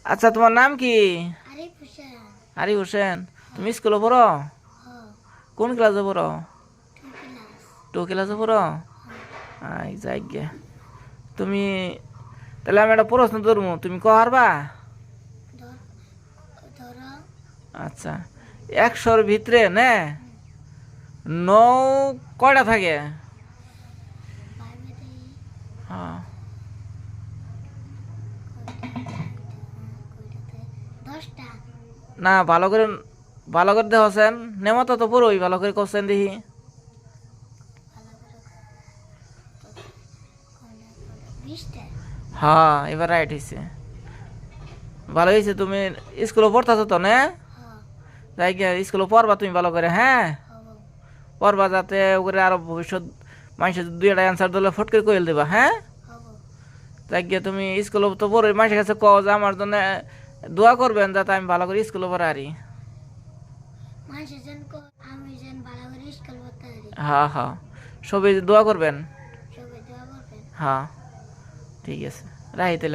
আচ্ছা, তোমার নাম কি? আরিফ হোসেন। আরিফ হোসেন। তুমি স্কুলে পড়ো? কোন ক্লাসে পড়ো? টু ক্লাসে পড়ো? যাই গে। তুমি তাহলে আমি একটা প্রশ্ন ধরবো, তুমি ক হারবা? আচ্ছা, 100-র ভিতরে নে নৌ কয়টা থাকে? হ্যাঁ, না ভালো করে দেখছেন, নেমতো তো পুরোই ভালো করে করছেন দেখি। হ্যাঁ, এবার রাইট হয়েছে, ভালো হয়েছে। তুমি স্কুলে পড়তেছো তো না? যাই গিয়ে স্কুলে পড়বা তুমি ভালো করে, হ্যাঁ পড়বা, যাতে ওগুলো আরো ভবিষ্যৎ মানুষের দুই একটা অ্যান্সার দিলে ফট করে কইল দিবা, হ্যাঁ। যাই গিয়ে তুমি স্কুলে তো পড়োই, মানুষের কাছে কও যে আমার জন্য দোয়া করবেন যাতে আমি ভালো করে স্কুলে পড়া আরি। হ্যাঁ হ্যাঁ, সবাই দোয়া করবেন। হ্যাঁ, ঠিক আছে, রাহিতে